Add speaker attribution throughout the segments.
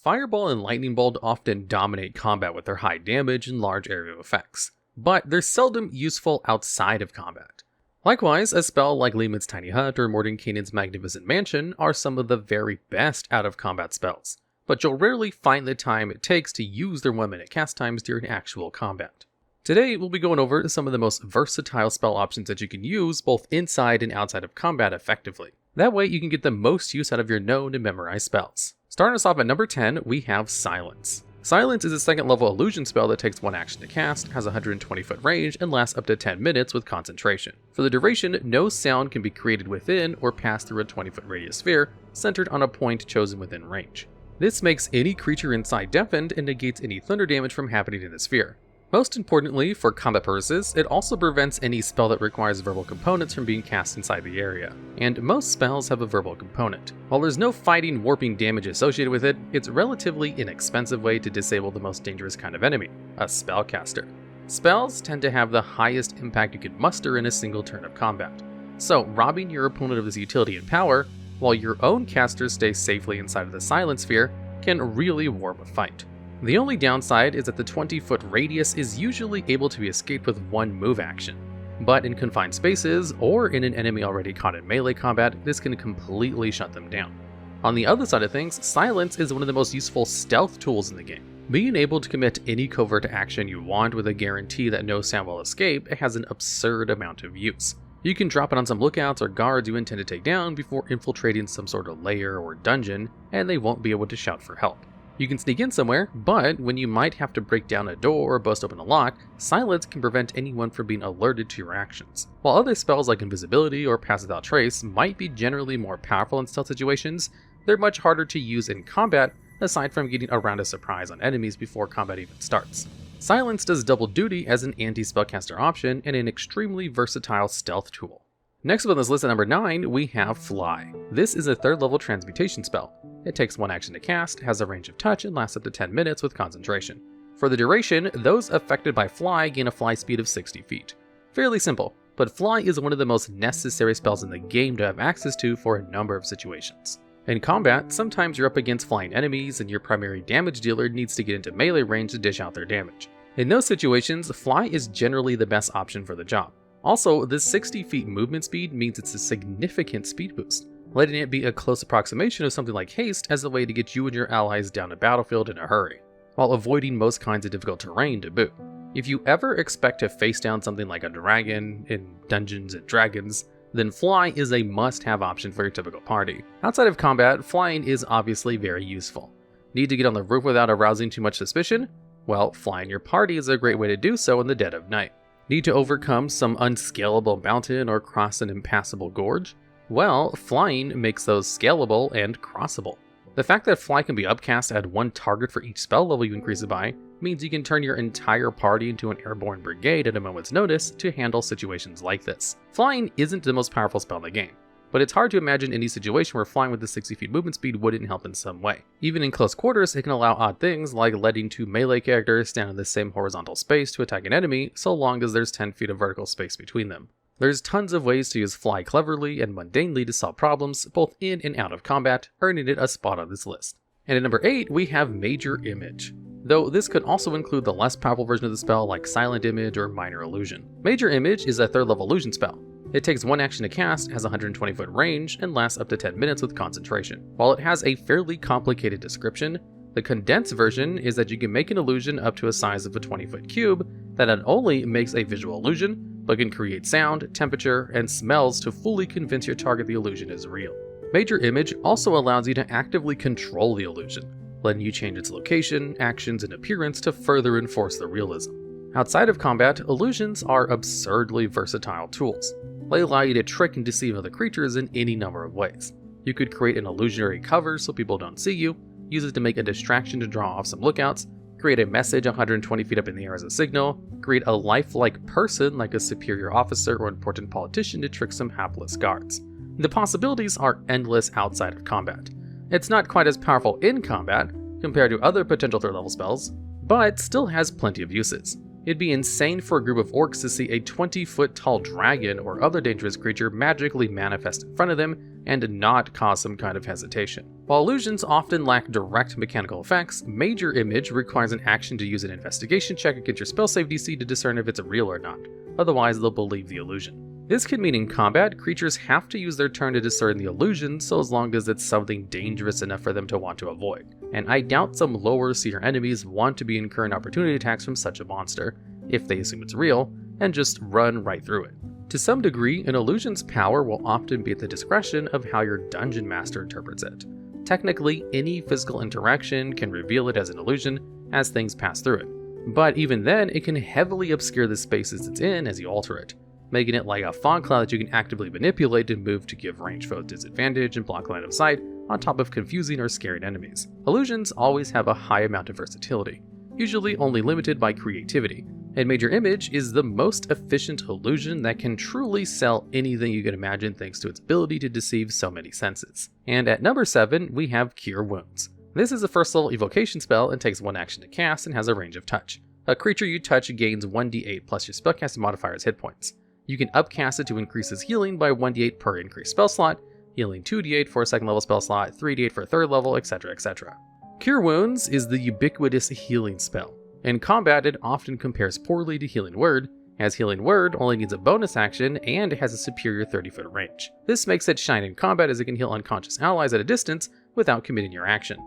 Speaker 1: Fireball and Lightning Bolt often dominate combat with their high damage and large area effects, but they're seldom useful outside of combat. Likewise, a spell like Leomund's Tiny Hut or Mordenkainen's Magnificent Mansion are some of the very best out-of-combat spells, but you'll rarely find the time it takes to use their 1-minute cast times during actual combat. Today, we'll be going over some of the most versatile spell options that you can use both inside and outside of combat effectively. That way, you can get the most use out of your known and memorized spells. Starting us off at number 10, we have Silence. Silence is a second level illusion spell that takes 1 action to cast, has a 120-foot range, and lasts up to 10 minutes with concentration. For the duration, no sound can be created within or pass through a 20-foot radius sphere, centered on a point chosen within range. This makes any creature inside deafened and negates any thunder damage from happening in the sphere. Most importantly, for combat purposes, it also prevents any spell that requires verbal components from being cast inside the area, and most spells have a verbal component. While there's no fighting warping damage associated with it, it's a relatively inexpensive way to disable the most dangerous kind of enemy, a spellcaster. Spells tend to have the highest impact you can muster in a single turn of combat, so robbing your opponent of this utility and power, while your own casters stay safely inside of the silent sphere, can really warp a fight. The only downside is that the 20-foot radius is usually able to be escaped with 1 move action, but in confined spaces or in an enemy already caught in melee combat, this can completely shut them down. On the other side of things, Silence is one of the most useful stealth tools in the game. Being able to commit any covert action you want with a guarantee that no sound will escape has an absurd amount of use. You can drop it on some lookouts or guards you intend to take down before infiltrating some sort of lair or dungeon, and they won't be able to shout for help. You can sneak in somewhere, but when you might have to break down a door or bust open a lock, Silence can prevent anyone from being alerted to your actions. While other spells like Invisibility or Pass Without Trace might be generally more powerful in stealth situations, they're much harder to use in combat, aside from getting around a surprise on enemies before combat even starts. Silence does double duty as an anti-spellcaster option and an extremely versatile stealth tool. Next up on this list at number 9, we have Fly. This is a 3rd level transmutation spell. It takes 1 action to cast, has a range of touch, and lasts up to 10 minutes with concentration. For the duration, those affected by Fly gain a fly speed of 60 feet. Fairly simple, but Fly is one of the most necessary spells in the game to have access to for a number of situations. In combat, sometimes you're up against flying enemies and your primary damage dealer needs to get into melee range to dish out their damage. In those situations, Fly is generally the best option for the job. Also, this 60 feet movement speed means it's a significant speed boost, letting it be a close approximation of something like haste as a way to get you and your allies down a battlefield in a hurry, while avoiding most kinds of difficult terrain to boot. If you ever expect to face down something like a dragon in Dungeons & Dragons, then Fly is a must-have option for your typical party. Outside of combat, flying is obviously very useful. Need to get on the roof without arousing too much suspicion? Well, flying your party is a great way to do so in the dead of night. Need to overcome some unscalable mountain or cross an impassable gorge? Well, flying makes those scalable and crossable. The fact that Fly can be upcast at 1 target for each spell level you increase it by means you can turn your entire party into an airborne brigade at a moment's notice to handle situations like this. Flying isn't the most powerful spell in the game, but it's hard to imagine any situation where flying with the 60 feet movement speed wouldn't help in some way. Even in close quarters, it can allow odd things like letting 2 melee characters stand in the same horizontal space to attack an enemy, so long as there's 10 feet of vertical space between them. There's tons of ways to use Fly cleverly and mundanely to solve problems, both in and out of combat, earning it a spot on this list. And at number 8, we have Major Image. Though this could also include the less powerful version of the spell like Silent Image or Minor Illusion. Major Image is a 3rd level illusion spell. It takes 1 action to cast, has a 120-foot range, and lasts up to 10 minutes with concentration. While it has a fairly complicated description, the condensed version is that you can make an illusion up to a size of a 20-foot cube that not only makes a visual illusion, but can create sound, temperature, and smells to fully convince your target the illusion is real. Major Image also allows you to actively control the illusion, letting you change its location, actions, and appearance to further enforce the realism. Outside of combat, illusions are absurdly versatile tools. They allow you to trick and deceive other creatures in any number of ways. You could create an illusionary cover so people don't see you, use it to make a distraction to draw off some lookouts, create a message 120 feet up in the air as a signal, create a lifelike person like a superior officer or important politician to trick some hapless guards. The possibilities are endless outside of combat. It's not quite as powerful in combat compared to other potential 3rd level spells, but still has plenty of uses. It'd be insane for a group of orcs to see a 20-foot tall dragon or other dangerous creature magically manifest in front of them and not cause some kind of hesitation. While illusions often lack direct mechanical effects, Major Image requires an action to use an investigation check against your spell save DC to discern if it's real or not, otherwise they'll believe the illusion. This can mean in combat, creatures have to use their turn to discern the illusion so as long as it's something dangerous enough for them to want to avoid, and I doubt some lower tier enemies want to be incurring opportunity attacks from such a monster, if they assume it's real, and just run right through it. To some degree, an illusion's power will often be at the discretion of how your dungeon master interprets it. Technically, any physical interaction can reveal it as an illusion as things pass through it, but even then it can heavily obscure the spaces it's in as you alter it, making it like a fog cloud that you can actively manipulate and move to give range foes disadvantage and block line of sight, on top of confusing or scaring enemies. Illusions always have a high amount of versatility, usually only limited by creativity, and Major Image is the most efficient illusion that can truly sell anything you can imagine thanks to its ability to deceive so many senses. And at number 7, we have Cure Wounds. This is a first level evocation spell and takes 1 action to cast and has a range of touch. A creature you touch gains 1d8 plus your spellcasting modifier's hit points. You can upcast it to increase its healing by 1d8 per increased spell slot, healing 2d8 for a second level spell slot, 3d8 for a third level, etc, etc. Cure Wounds is the ubiquitous healing spell. In combat, it often compares poorly to Healing Word, as Healing Word only needs a bonus action and has a superior 30-foot range. This makes it shine in combat as it can heal unconscious allies at a distance without committing your action.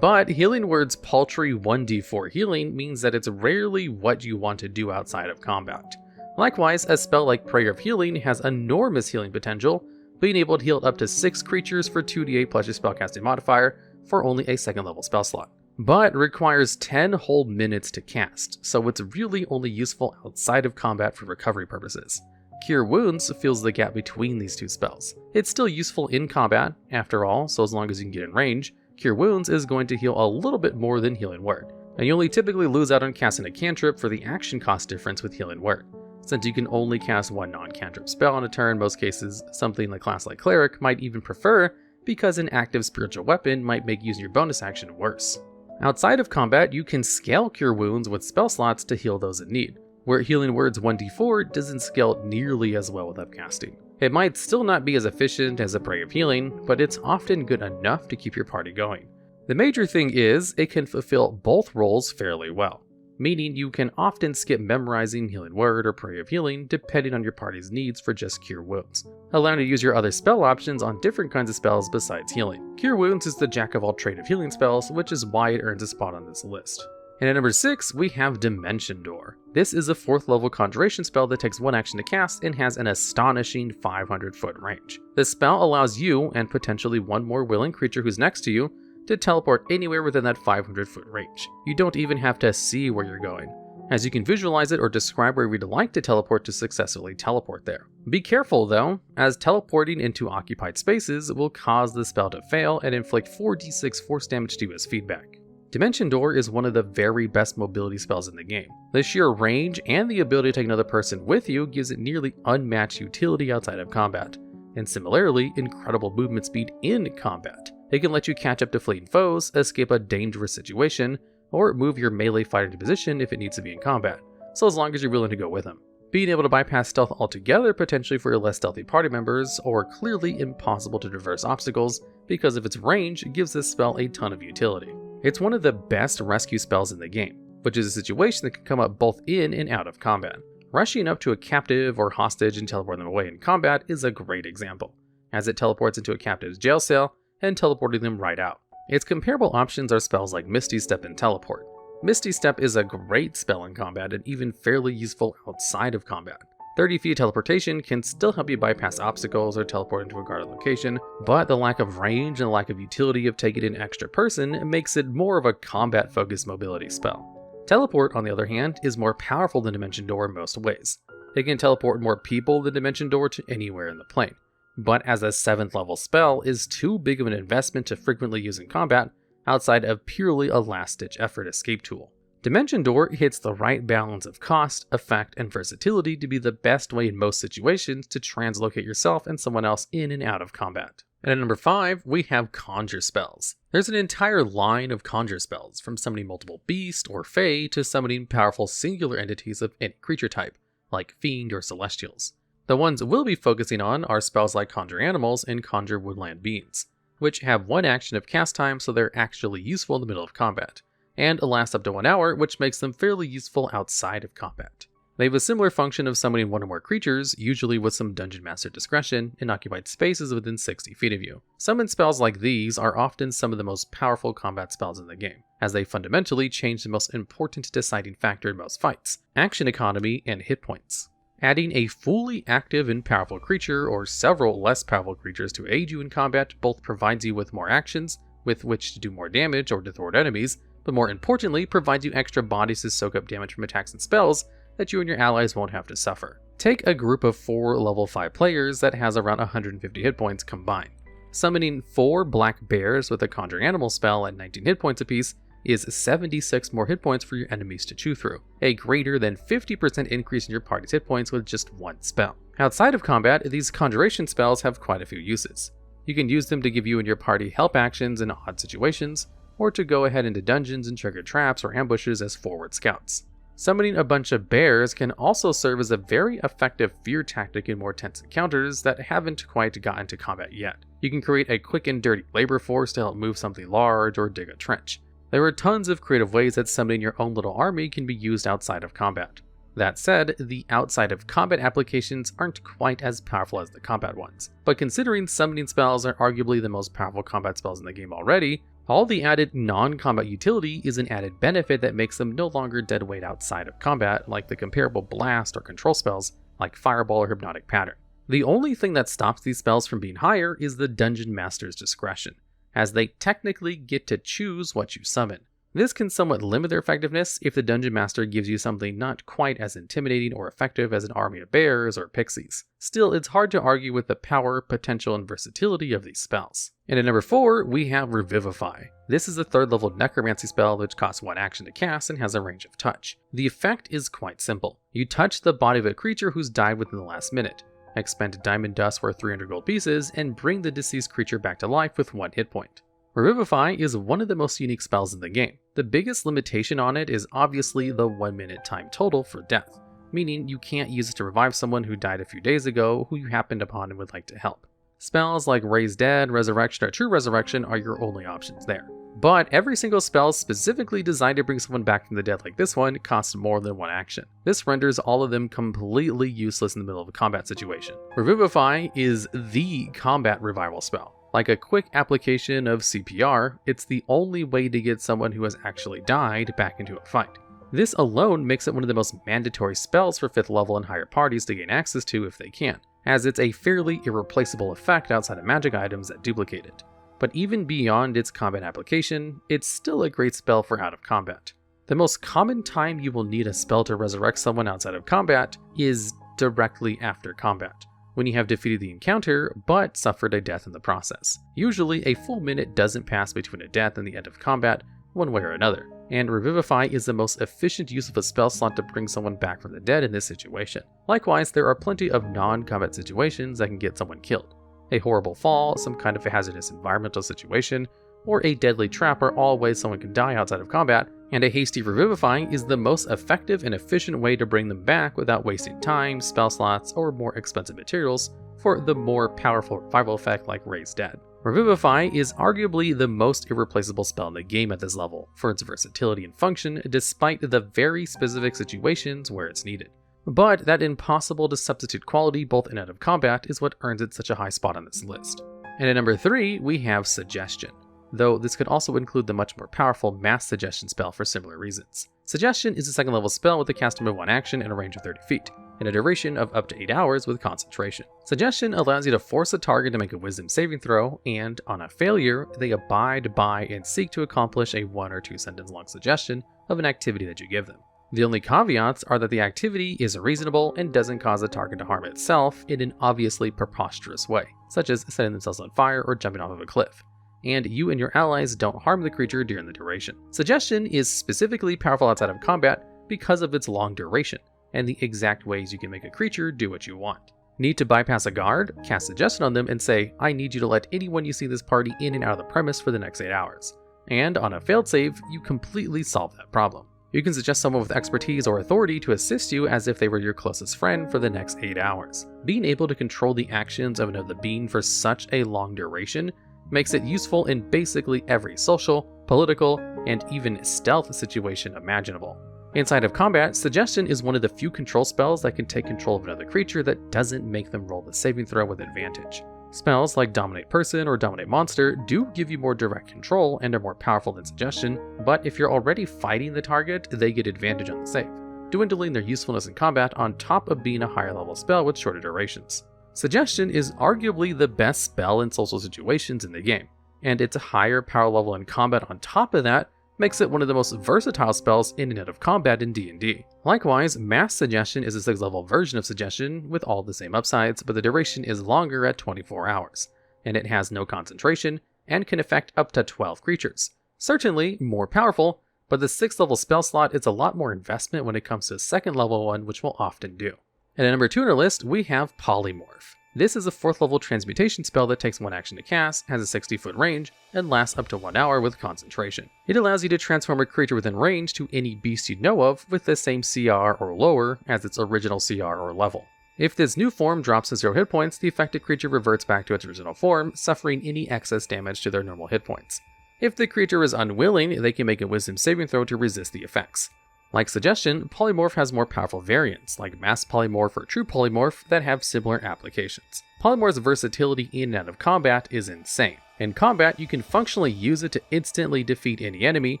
Speaker 1: But Healing Word's paltry 1d4 healing means that it's rarely what you want to do outside of combat. Likewise, a spell like Prayer of Healing has enormous healing potential, being able to heal up to 6 creatures for 2d8 plus your spellcasting modifier for only a second level spell slot, but requires 10 whole minutes to cast, so it's really only useful outside of combat for recovery purposes. Cure Wounds fills the gap between these two spells. It's still useful in combat, after all, so as long as you can get in range, Cure Wounds is going to heal a little bit more than Healing Word, and you only typically lose out on casting a cantrip for the action cost difference with Healing Word. Since you can only cast 1 non-cantrip spell on a turn in most cases, something a class like Cleric might even prefer because an active spiritual weapon might make using your bonus action worse. Outside of combat, you can scale Cure Wounds with spell slots to heal those in need, where Healing Word's 1d4 doesn't scale nearly as well with upcasting. It might still not be as efficient as a Prayer of Healing, but it's often good enough to keep your party going. The major thing is, it can fulfill both roles fairly well, meaning you can often skip memorizing Healing Word or Prayer of Healing depending on your party's needs for just Cure Wounds, allowing you to use your other spell options on different kinds of spells besides healing. Cure Wounds is the jack of all trade of healing spells, which is why it earns a spot on this list. And at number 6, we have Dimension Door. This is a 4th level conjuration spell that takes 1 action to cast and has an astonishing 500-foot range. This spell allows you, and potentially one more willing creature who's next to you, to teleport anywhere within that 500-foot range. You don't even have to see where you're going, as you can visualize it or describe where you'd like to teleport to successfully teleport there. Be careful though, as teleporting into occupied spaces will cause the spell to fail and inflict 4d6 force damage to you as feedback. Dimension Door is one of the very best mobility spells in the game. The sheer range and the ability to take another person with you gives it nearly unmatched utility outside of combat, and similarly, incredible movement speed in combat. It can let you catch up to fleeing foes, escape a dangerous situation, or move your melee fighter into position if it needs to be in combat, so as long as you're willing to go with them. Being able to bypass stealth altogether potentially for your less stealthy party members, or clearly impossible to traverse obstacles because of its range gives this spell a ton of utility. It's one of the best rescue spells in the game, which is a situation that can come up both in and out of combat. Rushing up to a captive or hostage and teleporting them away in combat is a great example, as it teleports into a captive's jail cell and teleporting them right out. Its comparable options are spells like Misty Step and Teleport. Misty Step is a great spell in combat and even fairly useful outside of combat. 30 feet of teleportation can still help you bypass obstacles or teleport into a guarded location, but the lack of range and lack of utility of taking an extra person makes it more of a combat-focused mobility spell. Teleport, on the other hand, is more powerful than Dimension Door in most ways. It can teleport more people than Dimension Door to anywhere in the plane, but as a 7th level spell is too big of an investment to frequently use in combat outside of purely a last-ditch effort escape tool. Dimension Door hits the right balance of cost, effect, and versatility to be the best way in most situations to translocate yourself and someone else in and out of combat. And at number 5, we have Conjure spells. There's an entire line of Conjure spells, from summoning multiple beasts or fae to summoning powerful singular entities of any creature type, like Fiend or Celestials. The ones we'll be focusing on are spells like Conjure Animals and Conjure Woodland Beings, which have one action of cast time, so they're actually useful in the middle of combat, and last up to 1 hour, which makes them fairly useful outside of combat. They have a similar function of summoning one or more creatures, usually with some Dungeon Master discretion, in occupied spaces within 60 feet of you. Summon spells like these are often some of the most powerful combat spells in the game, as they fundamentally change the most important deciding factor in most fights: action economy and hit points. Adding a fully active and powerful creature, or several less powerful creatures to aid you in combat, both provides you with more actions with which to do more damage or to thwart enemies, but more importantly provides you extra bodies to soak up damage from attacks and spells that you and your allies won't have to suffer. Take a group of 4 level 5 players that has around 150 hit points combined. Summoning 4 black bears with a Conjure Animal spell at 19 hit points apiece is 76 more hit points for your enemies to chew through, a greater than 50% increase in your party's hit points with just one spell. Outside of combat, these conjuration spells have quite a few uses. You can use them to give you and your party help actions in odd situations, or to go ahead into dungeons and trigger traps or ambushes as forward scouts. Summoning a bunch of bears can also serve as a very effective fear tactic in more tense encounters that haven't quite gotten to combat yet. You can create a quick and dirty labor force to help move something large or dig a trench. There are tons of creative ways that summoning your own little army can be used outside of combat. That said, the outside of combat applications aren't quite as powerful as the combat ones. But considering summoning spells are arguably the most powerful combat spells in the game already, all the added non-combat utility is an added benefit that makes them no longer dead weight outside of combat, like the comparable blast or control spells like Fireball or Hypnotic Pattern. The only thing that stops these spells from being higher is the Dungeon Master's discretion, as they technically get to choose what you summon. This can somewhat limit their effectiveness if the Dungeon Master gives you something not quite as intimidating or effective as an army of bears or pixies. Still, it's hard to argue with the power, potential, and versatility of these spells. And at number 4, we have Revivify. This is a 3rd level necromancy spell which costs 1 action to cast and has a range of touch. The effect is quite simple. You touch the body of a creature who's died within the last minute, expend diamond dust worth 300 gold pieces, and bring the deceased creature back to life with 1 hit point. Revivify is one of the most unique spells in the game. The biggest limitation on it is obviously the 1 minute time total for death, meaning you can't use it to revive someone who died a few days ago who you happened upon and would like to help. Spells like Raise Dead, Resurrection, or True Resurrection are your only options there. But every single spell specifically designed to bring someone back from the dead like this one costs more than 1 action. This renders all of them completely useless in the middle of a combat situation. Revivify is the combat revival spell. Like a quick application of CPR, it's the only way to get someone who has actually died back into a fight. This alone makes it one of the most mandatory spells for 5th level and higher parties to gain access to if they can, as it's a fairly irreplaceable effect outside of magic items that duplicate it. But even beyond its combat application, it's still a great spell for out of combat. The most common time you will need a spell to resurrect someone outside of combat is directly after combat, when you have defeated the encounter but suffered a death in the process. Usually a full minute doesn't pass between a death and the end of combat, one way or another, and Revivify is the most efficient use of a spell slot to bring someone back from the dead in this situation. Likewise, there are plenty of non-combat situations that can get someone killed. A horrible fall, some kind of a hazardous environmental situation, or a deadly trap are all ways someone can die outside of combat, and a hasty revivifying is the most effective and efficient way to bring them back without wasting time, spell slots, or more expensive materials for the more powerful revival effect like Raise Dead. Revivify is arguably the most irreplaceable spell in the game at this level for its versatility and function, despite the very specific situations where it's needed. But that impossible to substitute quality both in and out of combat is what earns it such a high spot on this list. And at number 3, we have Suggestion, though this could also include the much more powerful Mass Suggestion spell for similar reasons. Suggestion is a 2nd level spell with a casting of 1 action and a range of 30 feet, and a duration of up to 8 hours with concentration. Suggestion allows you to force a target to make a wisdom saving throw, and on a failure, they abide by and seek to accomplish a 1 or 2 sentence long suggestion of an activity that you give them. The only caveats are that the activity is reasonable and doesn't cause the target to harm itself in an obviously preposterous way, such as setting themselves on fire or jumping off of a cliff, and you and your allies don't harm the creature during the duration. Suggestion is specifically powerful outside of combat because of its long duration, and the exact ways you can make a creature do what you want. Need to bypass a guard? Cast Suggestion on them and say, I need you to let anyone you see in this party in and out of the premise for the next 8 hours. And on a failed save, you completely solve that problem. You can suggest someone with expertise or authority to assist you as if they were your closest friend for the next 8 hours. Being able to control the actions of another being for such a long duration makes it useful in basically every social, political, and even stealth situation imaginable. Inside of combat, Suggestion is one of the few control spells that can take control of another creature that doesn't make them roll the saving throw with advantage. Spells like Dominate Person or Dominate Monster do give you more direct control and are more powerful than Suggestion, but if you're already fighting the target, they get advantage on the save, dwindling their usefulness in combat on top of being a higher level spell with shorter durations. Suggestion is arguably the best spell in social situations in the game, and its higher power level in combat on top of that makes it one of the most versatile spells in and out of combat in D&D. Likewise, Mass Suggestion is a 6th level version of Suggestion with all the same upsides, but the duration is longer at 24 hours, and it has no concentration and can affect up to 12 creatures. Certainly more powerful, but the 6th level spell slot is a lot more investment when it comes to a 2nd level one, which we'll often do. And at number 2 on our list, we have Polymorph. This is a 4th level transmutation spell that takes 1 action to cast, has a 60-foot range, and lasts up to 1 hour with concentration. It allows you to transform a creature within range to any beast you know of with the same CR or lower as its original CR or level. If this new form drops to 0 hit points, the affected creature reverts back to its original form, suffering any excess damage to their normal hit points. If the creature is unwilling, they can make a wisdom saving throw to resist the effects. Like Suggestion, Polymorph has more powerful variants, like Mass Polymorph or True Polymorph, that have similar applications. Polymorph's versatility in and out of combat is insane. In combat, you can functionally use it to instantly defeat any enemy,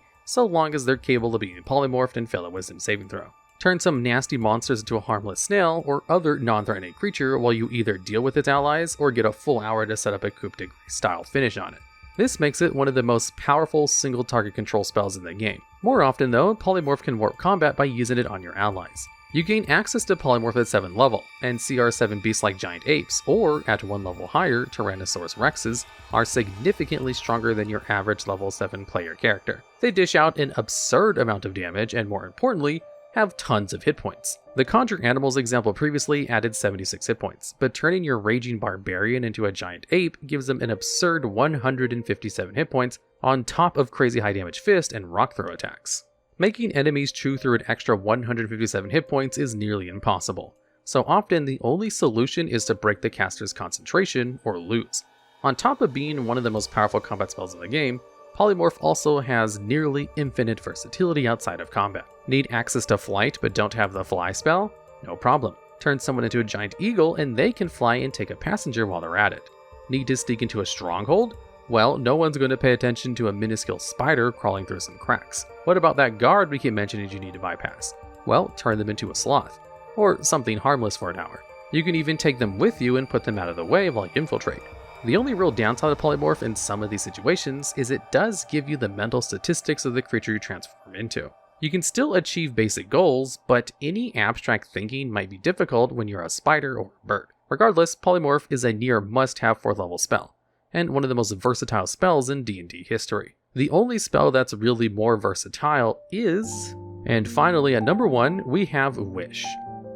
Speaker 1: so long as they're capable of being polymorphed and fail a wisdom saving throw. Turn some nasty monsters into a harmless snail or other non-threatening creature while you either deal with its allies or get a full hour to set up a coup de grace style finish on it. This makes it one of the most powerful single target control spells in the game. More often though, Polymorph can warp combat by using it on your allies. You gain access to Polymorph at 7th level, and CR7 beasts like giant apes, or at 1 level higher, Tyrannosaurus Rexes, are significantly stronger than your average level 7 player character. They dish out an absurd amount of damage, and more importantly, have tons of hit points. The Conjure Animals example previously added 76 hit points, but turning your Raging Barbarian into a giant ape gives them an absurd 157 hit points on top of crazy high damage fist and rock throw attacks. Making enemies chew through an extra 157 hit points is nearly impossible, so often the only solution is to break the caster's concentration or lose. On top of being one of the most powerful combat spells in the game, Polymorph also has nearly infinite versatility outside of combat. Need access to flight but don't have the fly spell? No problem. Turn someone into a giant eagle and they can fly and take a passenger while they're at it. Need to sneak into a stronghold? Well, no one's going to pay attention to a minuscule spider crawling through some cracks. What about that guard we keep mentioning you need to bypass? Well, turn them into a sloth, or something harmless for an hour. You can even take them with you and put them out of the way while you infiltrate. The only real downside of Polymorph in some of these situations is it does give you the mental statistics of the creature you transform into. You can still achieve basic goals, but any abstract thinking might be difficult when you're a spider or a bird. Regardless, Polymorph is a near must-have 4th level spell, and one of the most versatile spells in D&D history. The only spell that's really more versatile is... And finally, at number 1, we have Wish.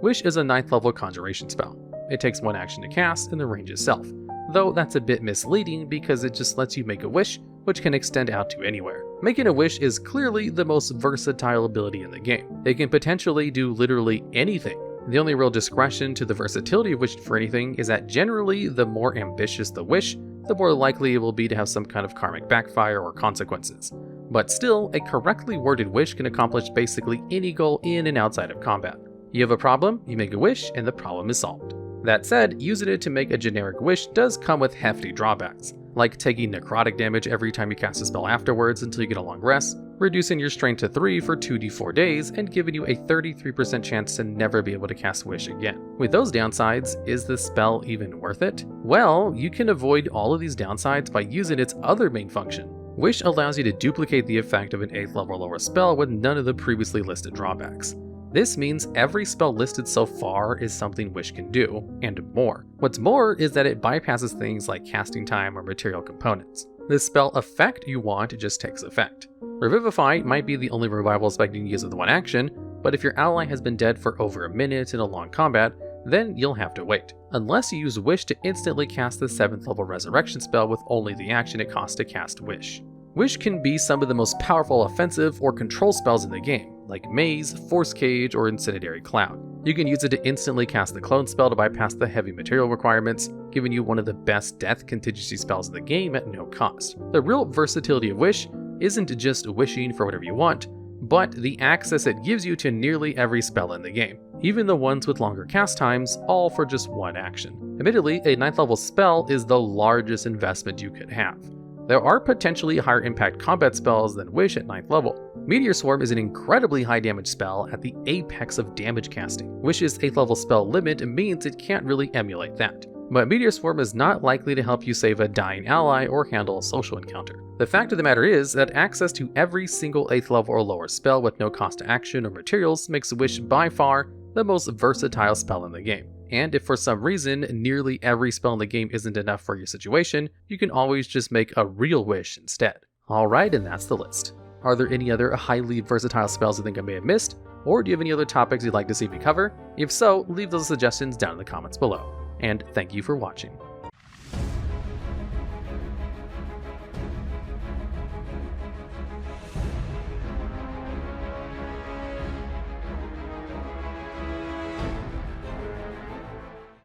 Speaker 1: Wish is a 9th level conjuration spell. It takes 1 action to cast and the range itself, though that's a bit misleading because it just lets you make a wish, which can extend out to anywhere. Making a wish is clearly the most versatile ability in the game. It can potentially do literally anything. The only real discretion to the versatility of wishing for anything is that generally the more ambitious the wish, the more likely it will be to have some kind of karmic backfire or consequences. But still, a correctly worded wish can accomplish basically any goal in and outside of combat. You have a problem, you make a wish, and the problem is solved. That said, using it to make a generic wish does come with hefty drawbacks, like taking necrotic damage every time you cast a spell afterwards until you get a long rest, reducing your strength to 3 for 2d4 days, and giving you a 33% chance to never be able to cast Wish again. With those downsides, is the spell even worth it? Well, you can avoid all of these downsides by using its other main function. Wish allows you to duplicate the effect of an 8th level or lower spell with none of the previously listed drawbacks. This means every spell listed so far is something Wish can do, and more. What's more is that it bypasses things like casting time or material components. The spell effect you want just takes effect. Revivify might be the only revival spell you can use with 1 action, but if your ally has been dead for over a minute in a long combat, then you'll have to wait. Unless you use Wish to instantly cast the 7th level Resurrection spell with only the action it costs to cast Wish. Wish can be some of the most powerful offensive or control spells in the game, like Maze, Force Cage, or Incendiary Cloud. You can use it to instantly cast the Clone spell to bypass the heavy material requirements, giving you one of the best death contingency spells in the game at no cost. The real versatility of Wish isn't just wishing for whatever you want, but the access it gives you to nearly every spell in the game, even the ones with longer cast times, all for just one action. Admittedly, a 9th level spell is the largest investment you could have. There are potentially higher impact combat spells than Wish at 9th level. Meteor Swarm is an incredibly high damage spell at the apex of damage casting. Wish's 8th level spell limit means it can't really emulate that. But Meteor Swarm is not likely to help you save a dying ally or handle a social encounter. The fact of the matter is that access to every single 8th level or lower spell with no cost to action or materials makes Wish by far the most versatile spell in the game. And if for some reason nearly every spell in the game isn't enough for your situation, you can always just make a real wish instead. Alright, and that's the list. Are there any other highly versatile spells you think I may have missed? Or do you have any other topics you'd like to see me cover? If so, leave those suggestions down in the comments below. And thank you for watching.